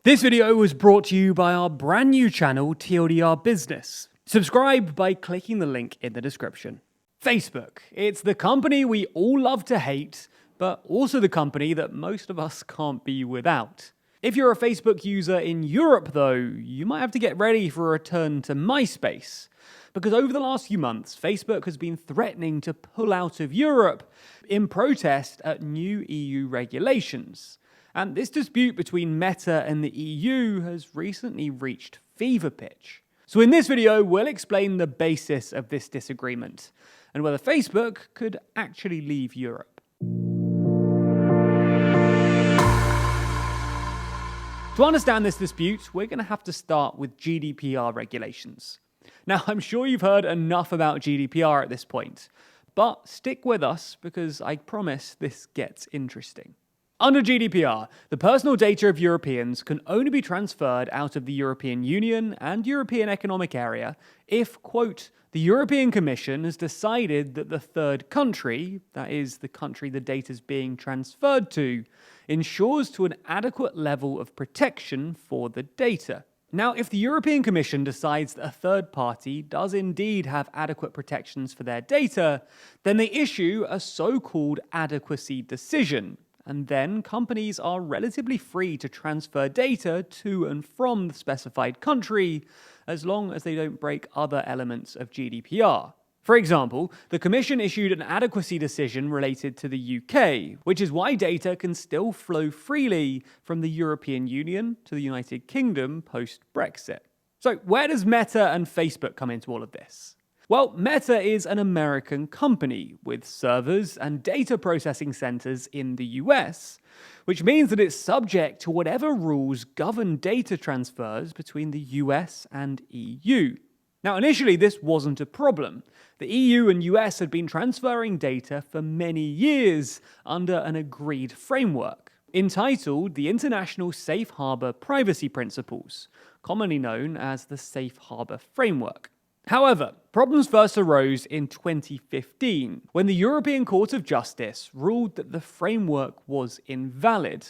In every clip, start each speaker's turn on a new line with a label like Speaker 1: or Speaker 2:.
Speaker 1: This video was brought to you by our brand new channel, TLDR Business. Subscribe by clicking the link in the description. Facebook. It's the company we all love to hate, but also the company that most of us can't be without. If you're a Facebook user in Europe, though, you might have to get ready for a return to MySpace. Because over the last few months, Facebook has been threatening to pull out of Europe in protest at new EU regulations. And this dispute between Meta and the EU has recently reached fever pitch. So in this video, we'll explain the basis of this disagreement and whether Facebook could actually leave Europe. To understand this dispute, we're going to have to start with GDPR regulations. Now, I'm sure you've heard enough about GDPR at this point, but stick with us because I promise this gets interesting. Under GDPR, the personal data of Europeans can only be transferred out of the European Union and European Economic Area if, quote, the European Commission has decided that the third country, that is, the country the data is being transferred to, ensures to an adequate level of protection for the data. Now, if the European Commission decides that a third party does indeed have adequate protections for their data, then they issue a so-called adequacy decision. And then companies are relatively free to transfer data to and from the specified country as long as they don't break other elements of GDPR. For example, the Commission issued an adequacy decision related to the UK, which is why data can still flow freely from the European Union to the United Kingdom post-Brexit. So where does Meta and Facebook come into all of this? Well, Meta is an American company with servers and data processing centers in the US, which means that it's subject to whatever rules govern data transfers between the US and EU. Now, initially, this wasn't a problem. The EU and US had been transferring data for many years under an agreed framework, entitled the International Safe Harbor Privacy Principles, commonly known as the Safe Harbor Framework. However, problems first arose in 2015, when the European Court of Justice ruled that the framework was invalid,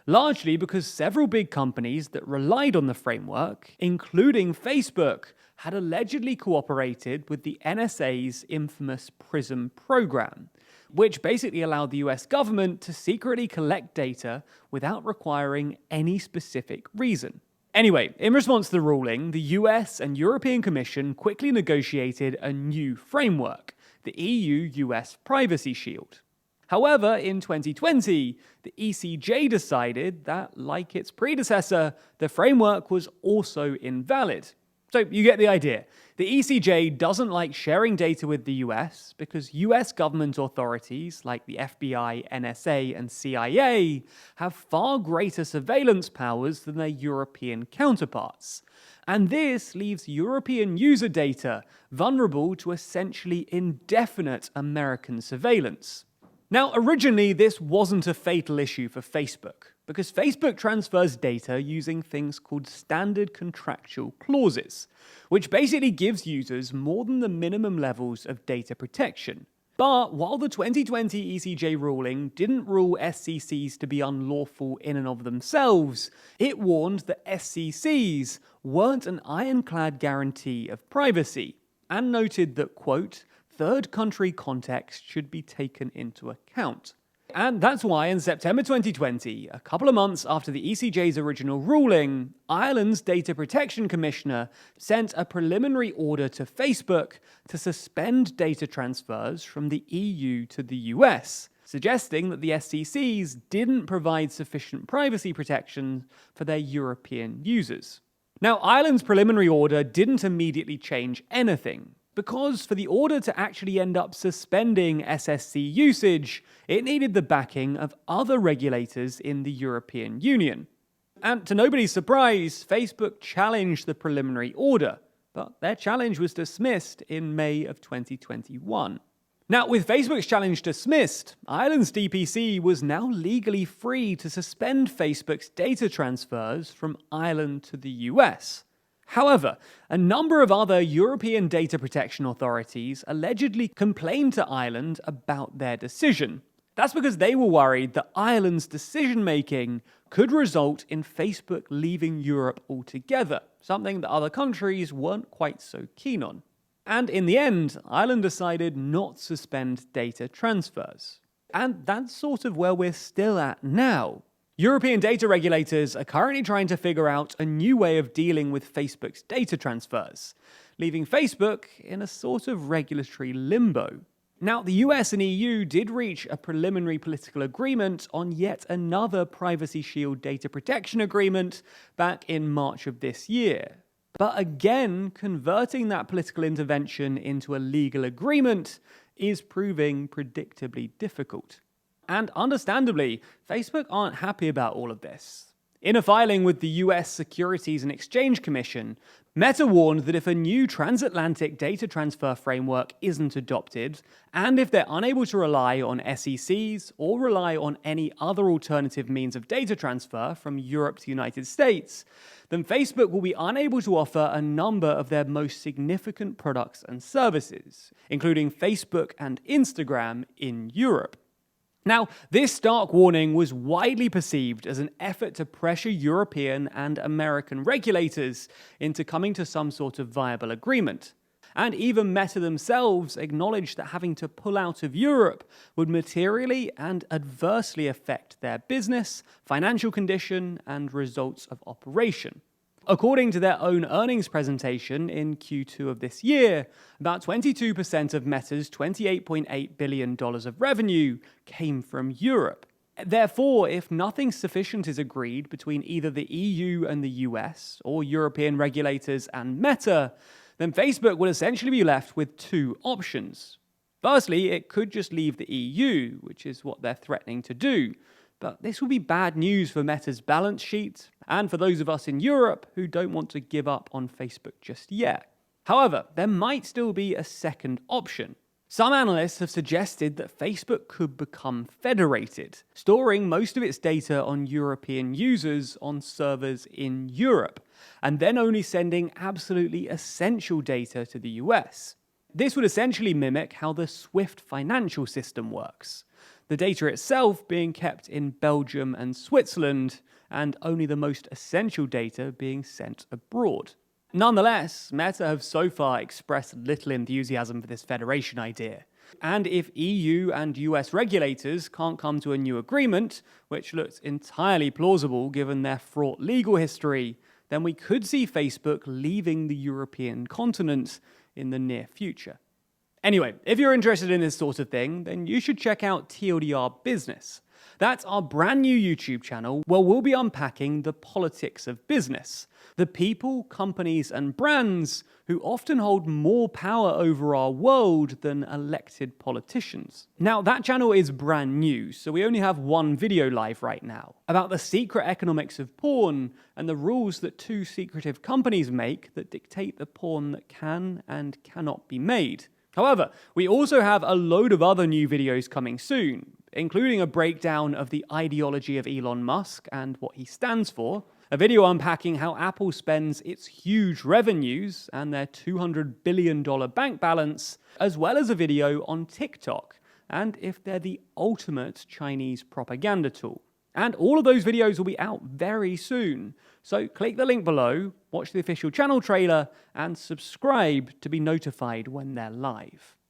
Speaker 1: largely because several big companies that relied on the framework, including Facebook, had allegedly cooperated with the NSA's infamous PRISM program, which basically allowed the US government to secretly collect data without requiring any specific reason. Anyway, in response to the ruling, the US and European Commission quickly negotiated a new framework, the EU-US Privacy Shield. However, in 2020, the ECJ decided that, like its predecessor, the framework was also invalid. So you get the idea. The ECJ doesn't like sharing data with the US because US government authorities like the FBI, NSA, and CIA have far greater surveillance powers than their European counterparts. And this leaves European user data vulnerable to essentially indefinite American surveillance. Now, originally, this wasn't a fatal issue for Facebook, because Facebook transfers data using things called standard contractual clauses, which basically gives users more than the minimum levels of data protection. But while the 2020 ECJ ruling didn't rule SCCs to be unlawful in and of themselves, it warned that SCCs weren't an ironclad guarantee of privacy, and noted that, quote, third country context should be taken into account. And that's why in September 2020, a couple of months after the ECJ's original ruling, Ireland's Data Protection Commissioner sent a preliminary order to Facebook to suspend data transfers from the EU to the US, suggesting that the SCCs didn't provide sufficient privacy protection for their European users. Now, Ireland's preliminary order didn't immediately change anything, because for the order to actually end up suspending SSC usage, it needed the backing of other regulators in the European Union. And to nobody's surprise, Facebook challenged the preliminary order, but their challenge was dismissed in May of 2021. Now, with Facebook's challenge dismissed, Ireland's DPC was now legally free to suspend Facebook's data transfers from Ireland to the US. However, a number of other European data protection authorities allegedly complained to Ireland about their decision. That's because they were worried that Ireland's decision-making could result in Facebook leaving Europe altogether, something that other countries weren't quite so keen on. And in the end, Ireland decided not to suspend data transfers. And that's sort of where we're still at now. European data regulators are currently trying to figure out a new way of dealing with Facebook's data transfers, leaving Facebook in a sort of regulatory limbo. Now, the US and EU did reach a preliminary political agreement on yet another Privacy Shield data protection agreement back in March of this year. But again, converting that political intervention into a legal agreement is proving predictably difficult. And understandably, Facebook aren't happy about all of this. In a filing with the US Securities and Exchange Commission, Meta warned that if a new transatlantic data transfer framework isn't adopted, and if they're unable to rely on SECs or rely on any other alternative means of data transfer from Europe to the United States, then Facebook will be unable to offer a number of their most significant products and services, including Facebook and Instagram in Europe. Now, this stark warning was widely perceived as an effort to pressure European and American regulators into coming to some sort of viable agreement. And even Meta themselves acknowledged that having to pull out of Europe would materially and adversely affect their business, financial condition, and results of operation. According to their own earnings presentation in Q2 of this year, about 22% of Meta's $28.8 billion of revenue came from Europe. Therefore, if nothing sufficient is agreed between either the EU and the US, or European regulators and Meta, then Facebook will essentially be left with two options. Firstly, it could just leave the EU, which is what they're threatening to do. But this will be bad news for Meta's balance sheet, and for those of us in Europe who don't want to give up on Facebook just yet. However, there might still be a second option. Some analysts have suggested that Facebook could become federated, storing most of its data on European users on servers in Europe, and then only sending absolutely essential data to the US. This would essentially mimic how the SWIFT financial system works, the data itself being kept in Belgium and Switzerland, and only the most essential data being sent abroad. Nonetheless, Meta have so far expressed little enthusiasm for this federation idea. And if EU and US regulators can't come to a new agreement, which looks entirely plausible given their fraught legal history, then we could see Facebook leaving the European continent in the near future. Anyway, if you're interested in this sort of thing, then you should check out TLDR Business. That's our brand new YouTube channel where we'll be unpacking the politics of business, the people, companies, and brands who often hold more power over our world than elected politicians. Now, that channel is brand new, so we only have one video live right now, about the secret economics of porn and the rules that two secretive companies make that dictate the porn that can and cannot be made. However, we also have a load of other new videos coming soon, including a breakdown of the ideology of Elon Musk and what he stands for, a video unpacking how Apple spends its huge revenues and their $200 billion bank balance, as well as a video on TikTok, and if they're the ultimate Chinese propaganda tool. And all of those videos will be out very soon, so click the link below, watch the official channel trailer, and subscribe to be notified when they're live.